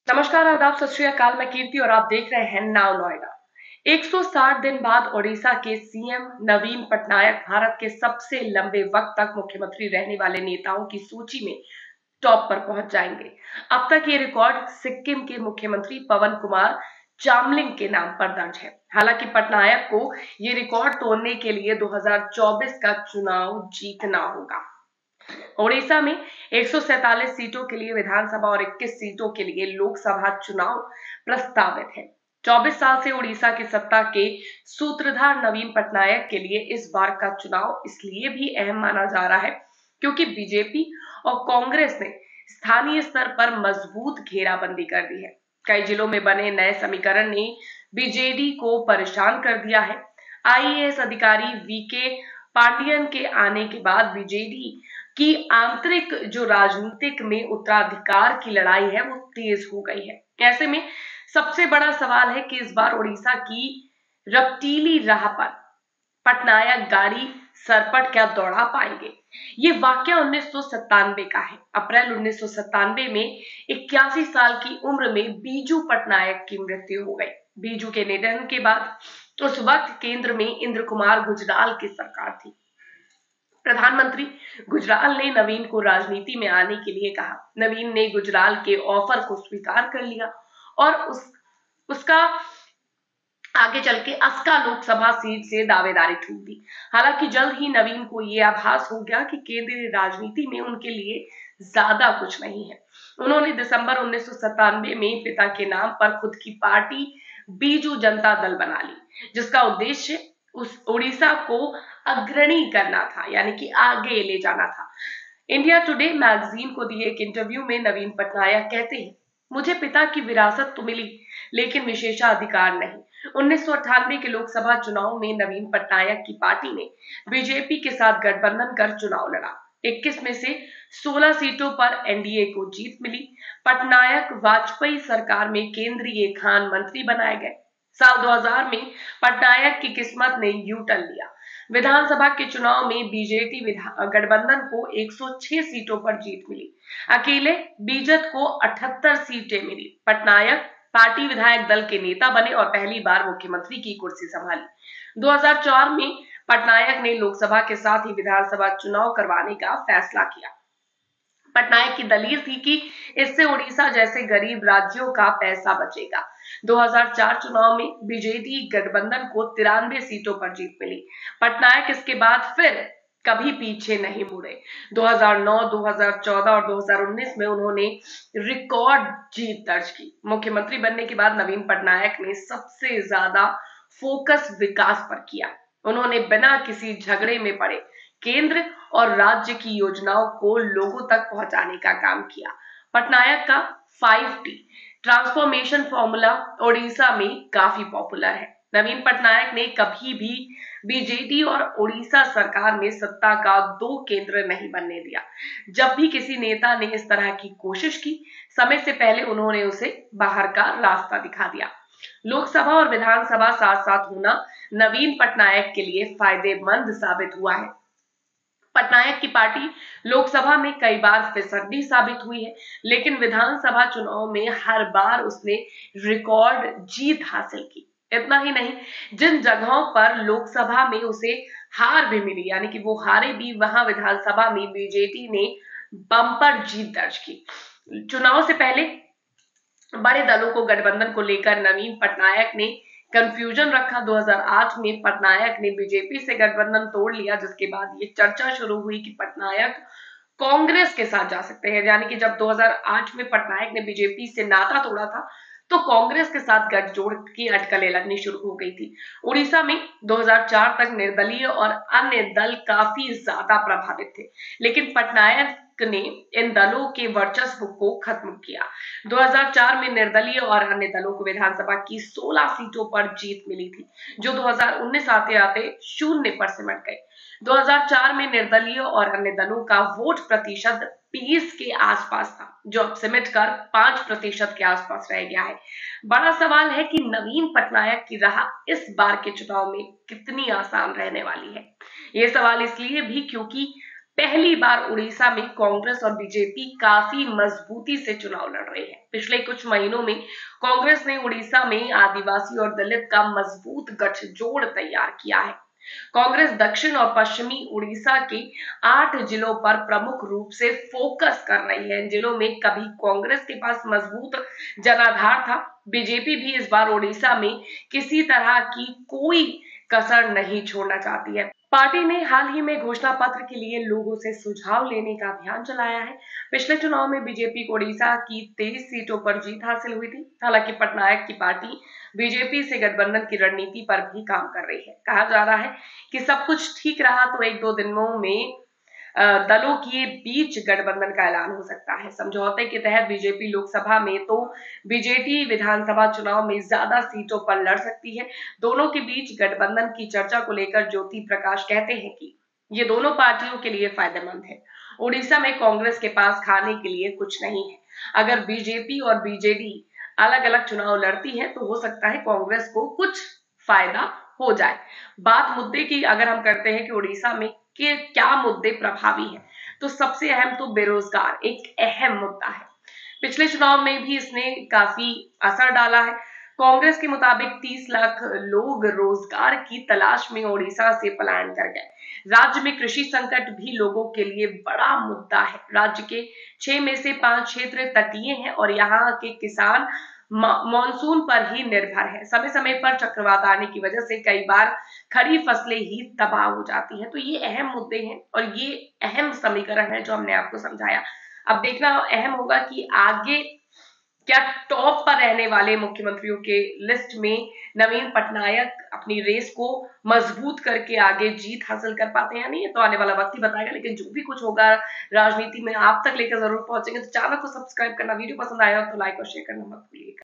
नमस्कार, आदाब, सत श्री अकाल। मैं कीर्ति और आप देख रहे हैं नाउ नोएडा। 160 दिन बाद ओडिशा के सीएम नवीन पटनायक भारत के सबसे लंबे वक्त तक मुख्यमंत्री रहने वाले नेताओं की सूची में टॉप पर पहुंच जाएंगे। अब तक ये रिकॉर्ड सिक्किम के मुख्यमंत्री पवन कुमार चामलिंग के नाम पर दर्ज है। हालांकि पटनायक को ये रिकॉर्ड तोड़ने के लिए 2024 का चुनाव जीतना होगा। ओडिशा में 147 सीटों के लिए विधानसभा और 21 सीटों के लिए लोकसभा चुनाव प्रस्तावित है। 24 साल से उड़ीसा की सत्ता के सूत्रधार नवीन पटनायक के लिए इस बार का चुनाव इसलिए भी अहम माना जा रहा है क्योंकि बीजेपी और कांग्रेस ने स्थानीय स्तर पर मजबूत घेराबंदी कर दी है। कई जिलों में बने नए समीकरण ने बीजेडी को परेशान कर दिया है। आईएएस अधिकारी वीके पांडियन के आने के बाद बीजेडी की आंतरिक जो राजनीतिक में उत्तराधिकार की लड़ाई है वो तेज हो गई है। ऐसे में सबसे बड़ा सवाल है कि इस बार उड़ीसा की रपटीली राह पर पटनायक गाड़ी सरपट क्या दौड़ा पाएंगे। ये वाकया 1997 का है। अप्रैल 1997 में 81 साल की उम्र में बीजू पटनायक की मृत्यु हो गई। बीजू के निधन के बाद उस वक्त केंद्र में इंद्र कुमार गुजराल की सरकार थी। प्रधानमंत्री गुजराल ने नवीन को राजनीति में आने के लिए कहा। नवीन ने गुजराल के ऑफर को स्वीकार कर लिया और उसका आगे चल के अस्का लोकसभा सीट से दावेदारी ठोक दी। हालांकि जल्द ही नवीन को यह आभास हो गया कि केंद्रीय राजनीति में उनके लिए ज्यादा कुछ नहीं है। उन्होंने दिसंबर 1997 में पिता के नाम पर खुद की पार्टी बीजू जनता दल बना ली, जिसका उद्देश्य उस उड़ीसा को अग्रणी करना था, यानी कि आगे ले जाना था। इंडिया टुडे मैगजीन को दिए एक इंटरव्यू में नवीन पटनायक कहते हैं, मुझे पिता की विरासत तो मिली लेकिन विशेषाधिकार नहीं। 1998 के लोकसभा चुनाव में नवीन पटनायक की पार्टी ने बीजेपी के साथ गठबंधन कर चुनाव लड़ा। 21 में से 16 सीटों पर एनडीए को जीत मिली। पटनायक वाजपेयी सरकार में केंद्रीय खान मंत्री बनाए गए। साल 2000 में पटनायक की किस्मत ने यू टर्न लिया। विधानसभा के चुनाव में बीजेपी गठबंधन को 106 सीटों पर जीत मिली। अकेले बीजेपी को 78 सीटें मिली। पटनायक पार्टी विधायक दल के नेता बने और पहली बार मुख्यमंत्री की कुर्सी संभाली। 2004 में पटनायक ने लोकसभा के साथ ही विधानसभा चुनाव करवाने का फैसला किया। पटनायक की दलील थी कि इससे उड़ीसा जैसे गरीब राज्यों का पैसा बचेगा। 2004 चुनाव में बीजेडी गठबंधन को 93 सीटों पर जीत मिली। पटनायक इसके बाद फिर कभी पीछे नहीं मुड़े। 2009, 2014 और 2019 में उन्होंने रिकॉर्ड जीत दर्ज की। मुख्यमंत्री बनने के बाद नवीन पटनायक ने सबसे ज्यादा फोकस विकास पर किया। उन्होंने बिना किसी झगड़े में पड़े केंद्र और राज्य की योजनाओं को लोगों तक पहुंचाने का काम किया। पटनायक का 5T ट्रांसफॉर्मेशन फॉर्मूला ओडिशा में काफी पॉपुलर है। नवीन पटनायक ने कभी भी बीजेडी और ओडिशा सरकार में सत्ता का दो केंद्र नहीं बनने दिया। जब भी किसी नेता ने इस तरह की कोशिश की, समय से पहले उन्होंने उसे बाहर का रास्ता दिखा दिया। लोकसभा और विधानसभा साथ साथ होना नवीन पटनायक के लिए फायदेमंद साबित हुआ है। पटनायक की पार्टी लोकसभा में कई बार फिसड्डी साबित हुई है, लेकिन विधानसभा चुनाव में हर बार उसने रिकॉर्ड जीत हासिल की। इतना ही नहीं, जिन जगहों पर लोकसभा में उसे हार भी मिली, यानी कि वो हारे भी, वहां विधानसभा में बीजेपी ने बम्पर जीत दर्ज की। चुनाव से पहले बड़े दलों को गठबंधन को लेकर नवीन पटनायक ने कंफ्यूजन रखा। 2008 में पटनायक ने बीजेपी से गठबंधन तोड़ लिया, जिसके बाद ये चर्चा शुरू हुई कि पटनायक कांग्रेस के साथ जा सकते हैं। यानी कि जब 2008 में पटनायक ने बीजेपी से नाता तोड़ा था तो कांग्रेस के साथ गठजोड़ की अटकलें लगनी शुरू हो गई थी। उड़ीसा में 2004 तक निर्दलीय और अन्य दल काफी ज्यादा प्रभावित थे, लेकिन पटनायक ने इन दलों के वर्चस्व को खत्म किया। 2004 में निर्दलीय और अन्य दलों को विधानसभा की 16 सीटों पर जीत मिली थी, जो 2019 आते आते शून्य पर सिमट गए। 2004 में निर्दलीय और अन्य दलों का वोट प्रतिशत 20 के आसपास था, जो अब सिमट कर 5% के आसपास रह गया है। बड़ा सवाल है कि नवीन पटनायक की राह इस बार के चुनाव में कितनी आसान रहने वाली है। ये सवाल इसलिए भी क्योंकि पहली बार उड़ीसा में कांग्रेस और बीजेपी काफी मजबूती से चुनाव लड़ रहे हैं। पिछले कुछ महीनों में कांग्रेस ने उड़ीसा में आदिवासी और दलित का मजबूत गठजोड़ तैयार किया है। कांग्रेस दक्षिण और पश्चिमी उड़ीसा के 8 जिलों पर प्रमुख रूप से फोकस कर रही है। इन जिलों में कभी कांग्रेस के पास मजबूत जनाधार था। बीजेपी भी इस बार उड़ीसा में किसी तरह की कोई कसर नहीं छोड़ना चाहती है। पार्टी ने हाल ही में घोषणा पत्र के लिए लोगों से सुझाव लेने का अभियान चलाया है। पिछले चुनाव में बीजेपी को उड़ीसा की 23 सीटों पर जीत हासिल हुई थी। हालांकि पटनायक की पार्टी बीजेपी से गठबंधन की रणनीति पर भी काम कर रही है। कहा जा रहा है कि सब कुछ ठीक रहा तो एक दो दिनों में दलों के बीच गठबंधन का ऐलान हो सकता है। समझौते के तहत बीजेपी लोकसभा में तो बीजेडी विधानसभा चुनाव में ज्यादा सीटों पर लड़ सकती है। दोनों के बीच गठबंधन की चर्चा को लेकर ज्योति प्रकाश कहते हैं कि ये दोनों पार्टियों के लिए फायदेमंद है। उड़ीसा में कांग्रेस के पास खाने के लिए कुछ नहीं है। अगर बीजेपी और बीजेडी अलग अलग चुनाव लड़ती है तो हो सकता है कांग्रेस को कुछ फायदा हो जाए। बात मुद्दे की अगर हम करते हैं कि उड़ीसा में के क्या मुद्दे प्रभावी हैं, तो सबसे अहम तो बेरोजगार एक अहम मुद्दा है। पिछले चुनाव में भी इसने काफी असर डाला है। कांग्रेस के मुताबिक 30 लाख लोग रोजगार की तलाश में उड़ीसा से पलायन कर गए। राज्य में कृषि संकट भी लोगों के लिए बड़ा मुद्दा है। राज्य के 6 में से 5 क्षेत्र तटीय हैं और यहाँ के किसान मानसून पर ही निर्भर है। समय समय पर चक्रवात आने की वजह से कई बार खड़ी फसलें ही तबाह हो जाती हैं। तो ये अहम मुद्दे हैं और ये अहम समीकरण है जो हमने आपको समझाया। अब देखना अहम होगा कि आगे क्या टॉप पर रहने वाले मुख्यमंत्रियों के लिस्ट में नवीन पटनायक अपनी रेस को मजबूत करके आगे जीत हासिल कर पाते हैं या नहीं, ये तो आने वाला वक्त ही बताएगा। लेकिन जो भी कुछ होगा राजनीति में आप तक लेकर जरूर पहुंचेंगे। तो चैनल को सब्सक्राइब करना, वीडियो पसंद आया हो तो लाइक और शेयर करना मत भूलिएगा।